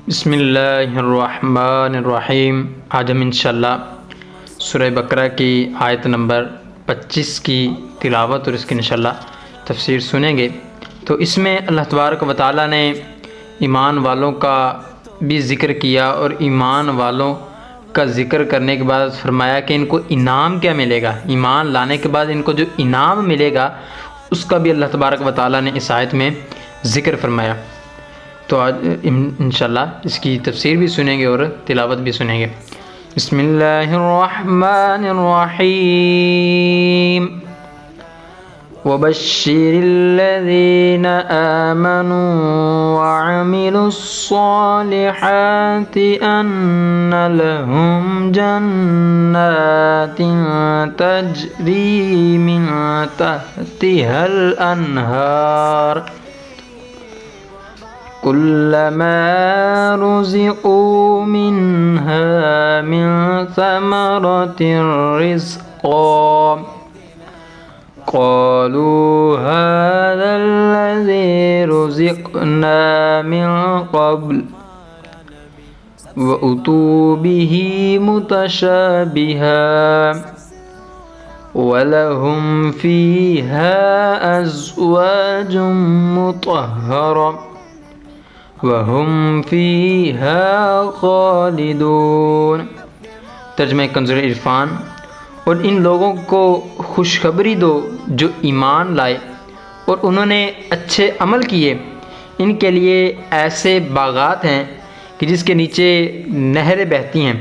بسم اللہ الرحمن الرحیم۔ آج ہم انشاءاللہ سورہ بقرہ کی آیت نمبر 25 کی تلاوت اور اس کی انشاءاللہ تفسیر سنیں گے۔ تو اس میں اللہ تبارک و تعالیٰ نے ایمان والوں کا بھی ذکر کیا، اور ایمان والوں کا ذکر کرنے کے بعد فرمایا کہ ان کو انعام کیا ملے گا۔ ایمان لانے کے بعد ان کو جو انعام ملے گا اس کا بھی اللہ تبارک و تعالیٰ نے اس آیت میں ذکر فرمایا۔ تو آج انشاءاللہ اس کی تفسیر بھی سنیں گے اور تلاوت بھی سنیں گے۔ بسم اللہ الرحمن الرحیم۔ وَبَشِّرِ الَّذِينَ آمَنُوا وَعَمِلُوا الصَّالِحَاتِ أَنَّ لَهُمْ جَنَّاتٍ تَجْرِي مِن تَحْتِهَا الْأَنْهَارُ كُلَّمَا رُزِقُوا مِنْهَا مِن ثَمَرَةٍ رِزْقًا قَالُوا هَذَا الَّذِي رُزِقْنَا مِن قَبْلُ وَأُتُوا بِهِ مُتَشَابِهًا وَلَهُمْ فِيهَا أَزْوَاجٌ مُطَهَّرَةٌ وَهُمْ فِيهَا خَالِدُونَ۔ ترجمہ کنز العرفان۔ اور ان لوگوں کو خوشخبری دو جو ایمان لائے اور انہوں نے اچھے عمل کیے، ان کے لیے ایسے باغات ہیں کہ جس کے نیچے نہریں بہتی ہیں۔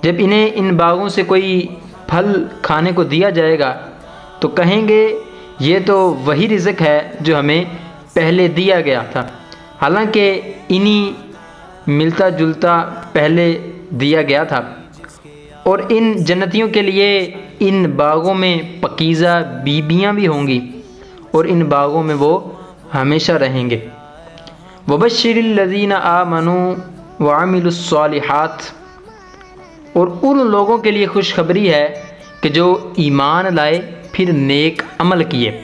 جب انہیں ان باغوں سے کوئی پھل کھانے کو دیا جائے گا تو کہیں گے یہ تو وہی رزق ہے جو ہمیں پہلے دیا گیا تھا، حالانکہ انہی ملتا جلتا پہلے دیا گیا تھا۔ اور ان جنتیوں کے لیے ان باغوں میں پاکیزہ بیبیاں بھی ہوں گی، اور ان باغوں میں وہ ہمیشہ رہیں گے۔ وَبَشِّرِ الَّذِينَ آمَنُوا وَعَمِلُوا الصَّالِحَاتِ۔ اور ان لوگوں کے لیے خوشخبری ہے کہ جو ایمان لائے پھر نیک عمل کیے۔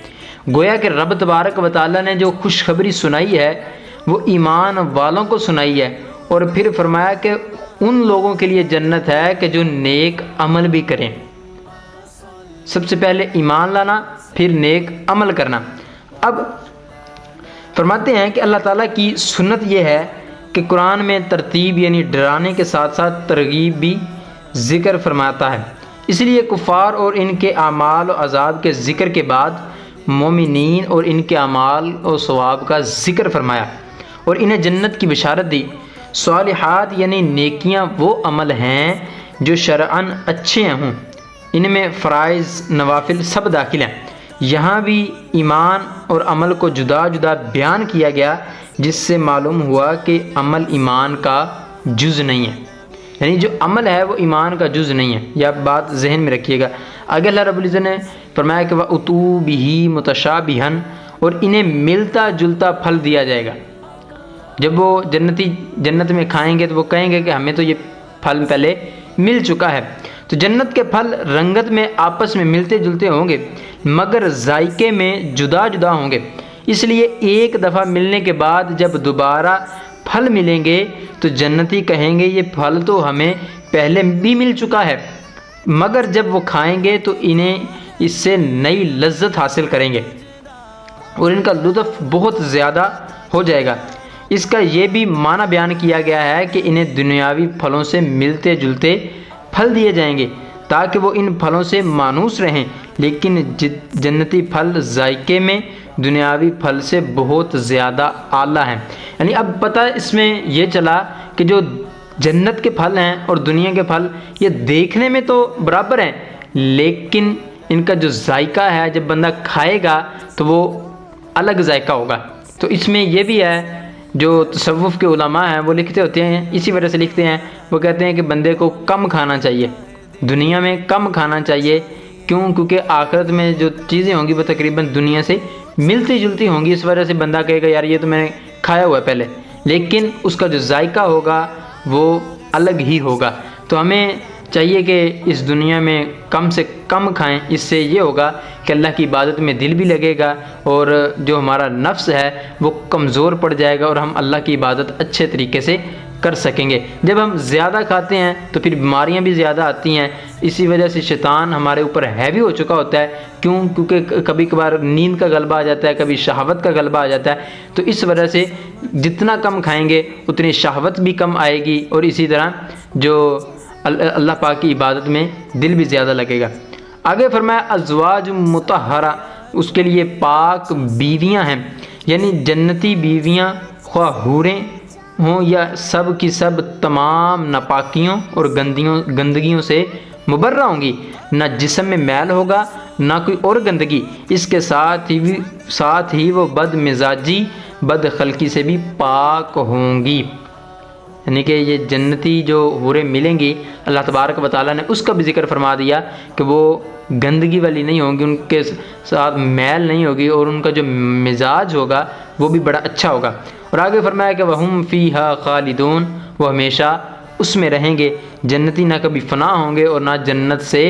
گویا کہ رب تبارک و تعالیٰ نے جو خوشخبری سنائی ہے وہ ایمان والوں کو سنائی ہے، اور پھر فرمایا کہ ان لوگوں کے لیے جنت ہے کہ جو نیک عمل بھی کریں۔ سب سے پہلے ایمان لانا، پھر نیک عمل کرنا۔ اب فرماتے ہیں کہ اللہ تعالیٰ کی سنت یہ ہے کہ قرآن میں ترتیب یعنی ڈرانے کے ساتھ ساتھ ترغیب بھی ذکر فرماتا ہے۔ اس لیے کفار اور ان کے اعمال و عذاب کے ذکر کے بعد مومنین اور ان کے اعمال و ثواب کا ذکر فرمایا اور انہیں جنت کی بشارت دی۔ صالحات یعنی نیکیاں وہ عمل ہیں جو شرعاً اچھے ہوں، ان میں فرائض نوافل سب داخل ہیں۔ یہاں بھی ایمان اور عمل کو جدا جدا بیان کیا گیا، جس سے معلوم ہوا کہ عمل ایمان کا جز نہیں ہے، یعنی جو عمل ہے وہ ایمان کا جز نہیں ہے۔ یہ بات ذہن میں رکھیے گا۔ آگے اللہ رب العزت نے فرمایا کہ وَأُتُوا بِهِ مُتَشَابِهًا، اور انہیں ملتا جلتا پھل دیا جائے گا۔ جب وہ جنتی جنت میں کھائیں گے تو وہ کہیں گے کہ ہمیں تو یہ پھل پہلے مل چکا ہے۔ تو جنت کے پھل رنگت میں آپس میں ملتے جلتے ہوں گے، مگر ذائقے میں جدا جدا ہوں گے۔ اس لیے ایک دفعہ ملنے کے بعد جب دوبارہ پھل ملیں گے تو جنتی کہیں گے یہ پھل تو ہمیں پہلے بھی مل چکا ہے، مگر جب وہ کھائیں گے تو انہیں اس سے نئی لذت حاصل کریں گے اور ان کا لطف بہت زیادہ ہو جائے گا۔ اس کا یہ بھی معنی بیان کیا گیا ہے کہ انہیں دنیاوی پھلوں سے ملتے جلتے پھل دیے جائیں گے تاکہ وہ ان پھلوں سے مانوس رہیں، لیکن جنتی پھل ذائقے میں دنیاوی پھل سے بہت زیادہ اعلیٰ ہیں۔ یعنی اب پتہ اس میں یہ چلا کہ جو جنت کے پھل ہیں اور دنیا کے پھل یہ دیکھنے میں تو برابر ہیں، لیکن ان کا جو ذائقہ ہے جب بندہ کھائے گا تو وہ الگ ذائقہ ہوگا۔ تو اس میں یہ بھی ہے، جو تصوف کے علماء ہیں وہ لکھتے ہوتے ہیں، اسی وجہ سے لکھتے ہیں، وہ کہتے ہیں کہ بندے کو کم کھانا چاہیے، دنیا میں کم کھانا چاہیے۔ کیونکہ آخرت میں جو چیزیں ہوں گی وہ تقریباً دنیا سے ملتی جلتی ہوں گی۔ اس وجہ سے بندہ کہے گا یار یہ تو میں نے کھایا ہوا ہے پہلے، لیکن اس کا جو ذائقہ ہوگا وہ الگ ہی ہوگا۔ تو ہمیں چاہیے کہ اس دنیا میں کم سے کم کھائیں، اس سے یہ ہوگا کہ اللہ کی عبادت میں دل بھی لگے گا اور جو ہمارا نفس ہے وہ کمزور پڑ جائے گا اور ہم اللہ کی عبادت اچھے طریقے سے کر سکیں گے۔ جب ہم زیادہ کھاتے ہیں تو پھر بیماریاں بھی زیادہ آتی ہیں، اسی وجہ سے شیطان ہمارے اوپر ہیوی ہو چکا ہوتا ہے، کیونکہ کبھی کبھار نیند کا غلبہ آ جاتا ہے، کبھی شہوت کا غلبہ آ جاتا ہے، تو اس وجہ سے جتنا کم کھائیں گے اتنی شہوت بھی کم آئے گی، اور اسی طرح جو اللہ پاک کی عبادت میں دل بھی زیادہ لگے گا۔ آگے فرمایا ازواج مطہرہ، اس کے لیے پاک بیویاں ہیں، یعنی جنتی بیویاں خواہ حوریں ہوں یا سب کی سب تمام ناپاکیوں اور گندگیوں سے مبرہ ہوں گی، نہ جسم میں میل ہوگا نہ کوئی اور گندگی، اس کے ساتھ ہی وہ بد مزاجی بد خلقی سے بھی پاک ہوں گی۔ یعنی کہ یہ جنتی جو حوریں ملیں گی، اللہ تبارک و تعالیٰ نے اس کا بھی ذکر فرما دیا کہ وہ گندگی والی نہیں ہوں گی، ان کے ساتھ میل نہیں ہوگی، اور ان کا جو مزاج ہوگا وہ بھی بڑا اچھا ہوگا۔ اور آگے فرمایا کہ وَهُمْ فِيهَا خَالِدُونَ، وہ ہمیشہ اس میں رہیں گے، جنتی نہ کبھی فنا ہوں گے اور نہ جنت سے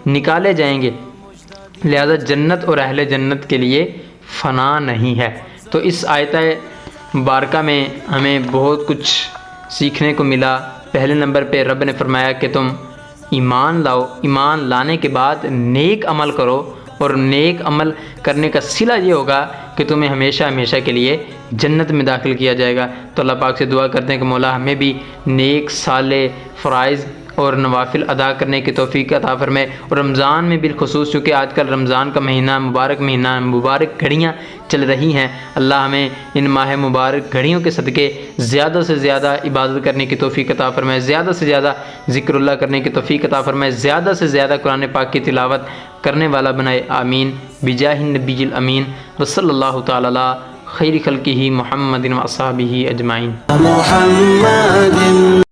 نکالے جائیں گے، لہذا جنت اور اہل جنت کے لیے فنا نہیں ہے۔ تو اس آیت مبارکہ میں ہمیں بہت کچھ سیکھنے کو ملا۔ پہلے نمبر پہ رب نے فرمایا کہ تم ایمان لاؤ، ایمان لانے کے بعد نیک عمل کرو، اور نیک عمل کرنے کا صلہ یہ ہوگا کہ تمہیں ہمیشہ ہمیشہ کے لیے جنت میں داخل کیا جائے گا۔ تو اللہ پاک سے دعا کرتے ہیں کہ مولا ہمیں بھی نیک صالح فرائض اور نوافل ادا کرنے کی توفیق عطا فرمائے، اور رمضان میں بالخصوص چونکہ آج کل رمضان کا مہینہ مبارک گھڑیاں چل رہی ہیں، اللہ ہمیں ان ماہ مبارک گھڑیوں کے صدقے زیادہ سے زیادہ عبادت کرنے کی توفیق عطا فرمائے، زیادہ سے زیادہ ذکر اللہ کرنے کی توفیق عطا فرمائے، زیادہ سے زیادہ قرآن پاک کی تلاوت کرنے والا بنائے، آمین بجاہ النبی الامین وصلی اللہ تعالی علی خیر خلقہ محمد و اصحابہ اجمعین۔